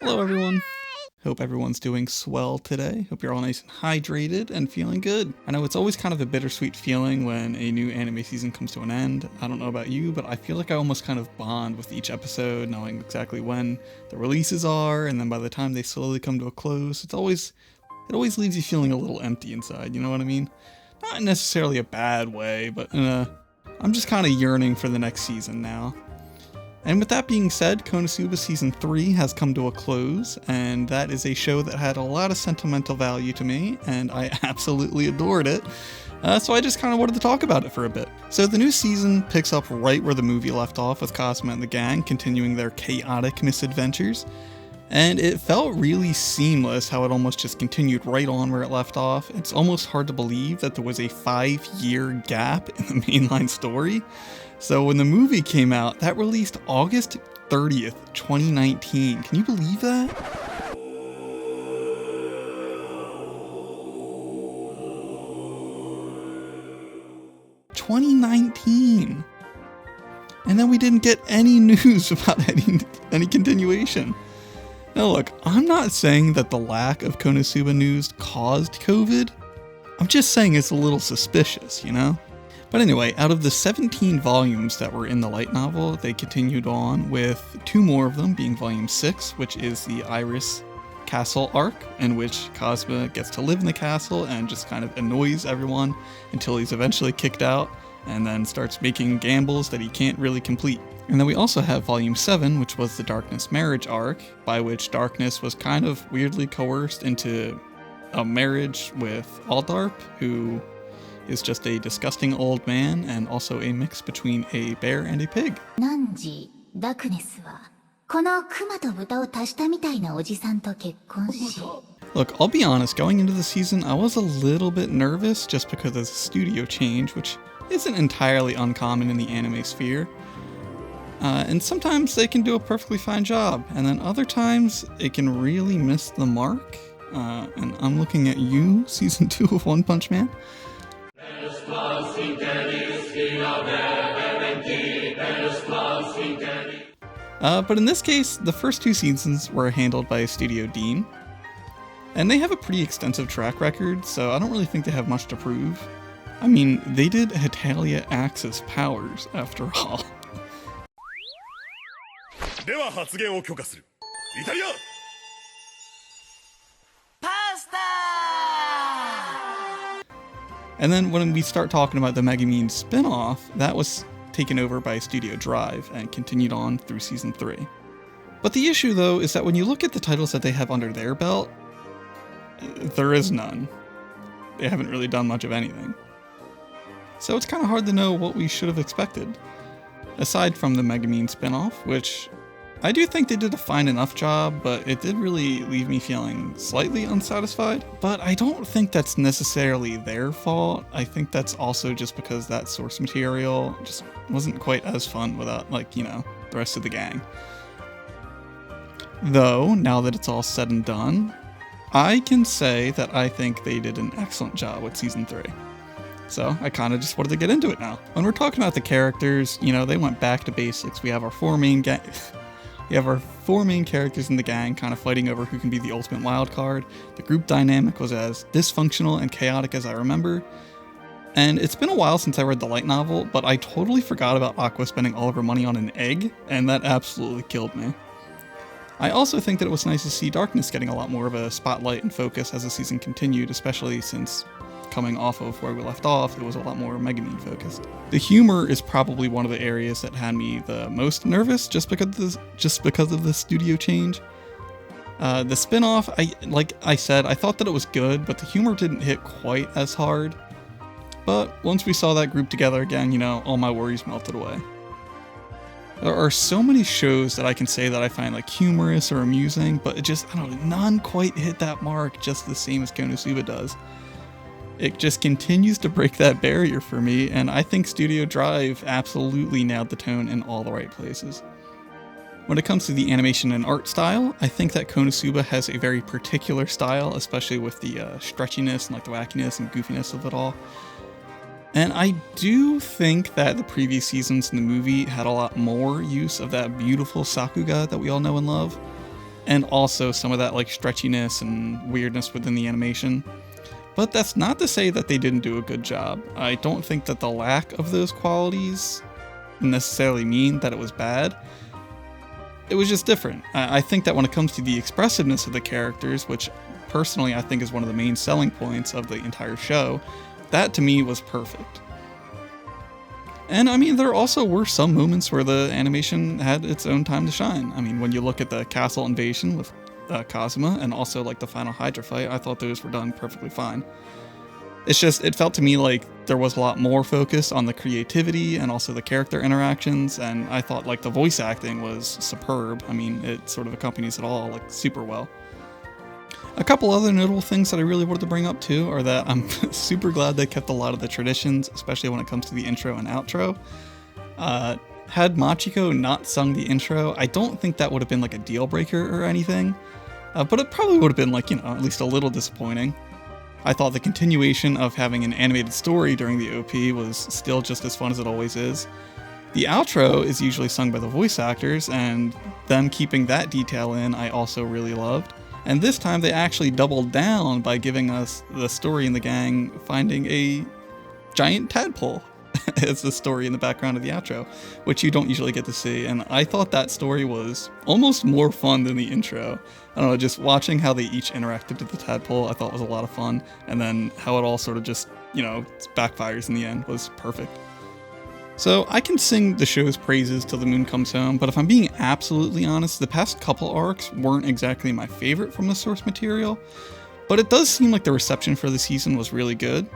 Hello everyone. Hope everyone's doing swell today. Hope you're all nice and hydrated and feeling good. I know it's always kind of a bittersweet feeling when a new anime season comes to an end. I don't know about you, but I feel like I almost kind of bond with each episode, knowing exactly when the releases are, and then by the time they slowly come to a close, it always leaves you feeling a little empty inside, you know what I mean? Not necessarily a bad way, but I'm just kind of yearning for the next season now. And with that being said, Konosuba Season 3 has come to a close, and that is a show that had a lot of sentimental value to me, and I absolutely adored it. So I just kind of wanted to talk about it for a bit. So the new season picks up right where the movie left off, with Cosmo and the gang continuing their chaotic misadventures. And it felt really seamless how it almost just continued right on where it left off. It's almost hard to believe that there was a 5-year gap in the mainline story. So when the movie came out, that released August 30th, 2019. Can you believe that? '19. And then we didn't get any news about any continuation. Now look, I'm not saying that the lack of Konosuba news caused COVID. I'm just saying it's a little suspicious, you know? But anyway, out of the 17 volumes that were in the light novel, they continued on with 2 more of them, being Volume 6, which is the Iris Castle arc, in which Cosmo gets to live in the castle and just kind of annoys everyone until he's eventually kicked out, and then starts making gambles that he can't really complete. And then we also have Volume 7, which was the Darkness marriage arc, by which Darkness was kind of weirdly coerced into a marriage with Aldarp, who is just a disgusting old man and also a mix between a bear and a pig. Look, I'll be honest, going into the season, I was a little bit nervous just because of the studio change, which isn't entirely uncommon in the anime sphere. And sometimes they can do a perfectly fine job, and then other times it can really miss the mark. And I'm looking at you, Season 2 of One Punch Man. But in this case, the first 2 seasons were handled by Studio Dean, and they have a pretty extensive track record, so I don't really think they have much to prove. I mean, they did Hetalia Axis Powers, after all. And then when we start talking about the Megumin spin-off, that was taken over by Studio Drive and continued on through Season 3. But the issue, though, is that when you look at the titles that they have under their belt, there is none. They haven't really done much of anything. So it's kind of hard to know what we should have expected. Aside from the Megumin spin-off, which I do think they did a fine enough job, but it did really leave me feeling slightly unsatisfied. But I don't think that's necessarily their fault. I think that's also just because that source material just wasn't quite as fun without, the rest of the gang. Though, now that it's all said and done, I can say that I think they did an excellent job with Season 3. So I kind of just wanted to get into it now. When we're talking about the characters, they went back to basics. We have our 4 main characters in the gang kind of fighting over who can be the ultimate wild card. The group dynamic was as dysfunctional and chaotic as I remember. And it's been a while since I read the light novel, but I totally forgot about Aqua spending all of her money on an egg, and that absolutely killed me. I also think that it was nice to see Darkness getting a lot more of a spotlight and focus as the season continued, especially since coming off of where we left off, it was a lot more Megumin focused. The humor is probably one of the areas that had me the most nervous, just because of the studio change. The spin-off, like I said, I thought that it was good, but the humor didn't hit quite as hard. But once we saw that group together again, all my worries melted away. There are so many shows that I can say that I find humorous or amusing, but it just, none quite hit that mark just the same as Konosuba does. It just continues to break that barrier for me, and I think Studio Drive absolutely nailed the tone in all the right places. When it comes to the animation and art style, I think that Konosuba has a very particular style, especially with the stretchiness and the wackiness and goofiness of it all. And I do think that the previous seasons in the movie had a lot more use of that beautiful Sakuga that we all know and love. and also some of that like stretchiness and weirdness within the animation. But that's not to say that they didn't do a good job. I don't think that the lack of those qualities necessarily mean that it was bad. It was just different. I think that when it comes to the expressiveness of the characters, which personally I think is one of the main selling points of the entire show, that to me was perfect. And I mean, there also were some moments where the animation had its own time to shine. I mean, when you look at the castle invasion with Kazuma and also like the final Hydra fight, I thought those were done perfectly fine. It's just, it felt to me like there was a lot more focus on the creativity and also the character interactions, and I thought like the voice acting was superb. I mean, it sort of accompanies it all like super well. A couple other notable things that I really wanted to bring up too are that I'm super glad they kept a lot of the traditions, especially when it comes to the intro and outro. Had Machiko not sung the intro, I don't think that would have been like a deal breaker or anything, but it probably would have been like, you know, at least a little disappointing. I thought the continuation of having an animated story during the OP was still just as fun as it always is. The outro is usually sung by the voice actors, and them keeping that detail in I also really loved. And this time they actually doubled down by giving us the story in the gang finding a giant tadpole as the story in the background of the outro, which you don't usually get to see. And I thought that story was almost more fun than the intro. I don't know, just watching how they each interacted with the tadpole I thought was a lot of fun. And then how it all sort of just, you know, backfires in the end was perfect. So I can sing the show's praises till the moon comes home, but if I'm being absolutely honest, the past couple arcs weren't exactly my favorite from the source material, but it does seem like the reception for the season was really good.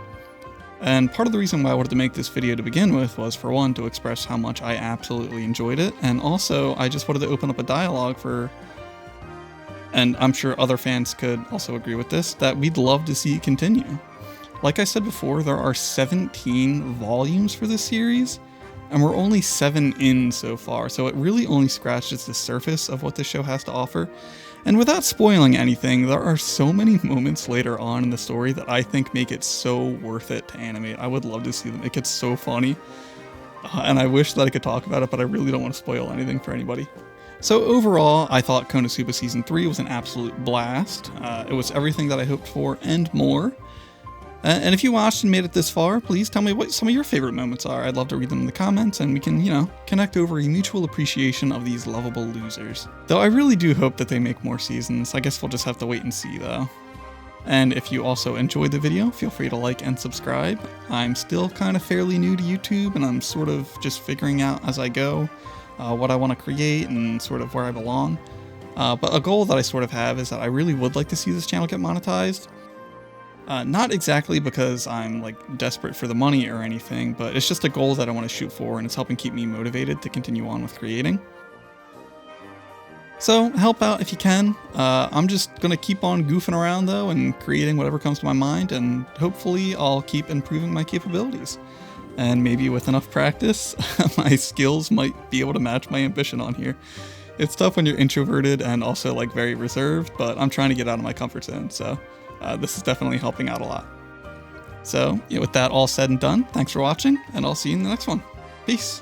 And part of the reason why I wanted to make this video to begin with was, for one, to express how much I absolutely enjoyed it, and also I just wanted to open up a dialogue for, and I'm sure other fans could also agree with this, that we'd love to see continue. Like I said before, there are 17 volumes for this series, and we're only 7 in so far, so it really only scratches the surface of what the show has to offer. And without spoiling anything, there are so many moments later on in the story that I think make it so worth it to animate. I would love to see them. It gets so funny, and I wish that I could talk about it, but I really don't want to spoil anything for anybody. So overall, I thought Konosuba Season 3 was an absolute blast. It was everything that I hoped for and more. And if you watched and made it this far, please tell me what some of your favorite moments are. I'd love to read them in the comments, and we can, you know, connect over a mutual appreciation of these lovable losers. Though I really do hope that they make more seasons. I guess we'll just have to wait and see, though. And if you also enjoyed the video, feel free to like and subscribe. I'm still kind of fairly new to YouTube, and I'm sort of just figuring out as I go what I want to create and sort of where I belong. But a goal that I sort of have is that I really would like to see this channel get monetized. Not exactly because I'm like desperate for the money or anything, but it's just a goal that I want to shoot for, and it's helping keep me motivated to continue on with creating. So help out if you can. I'm just gonna keep on goofing around though and creating whatever comes to my mind, and hopefully I'll keep improving my capabilities. And maybe with enough practice, my skills might be able to match my ambition on here. It's tough when you're introverted and also like very reserved, but I'm trying to get out of my comfort zone, so this is definitely helping out a lot. So, with that all said and done, thanks for watching, and I'll see you in the next one. Peace.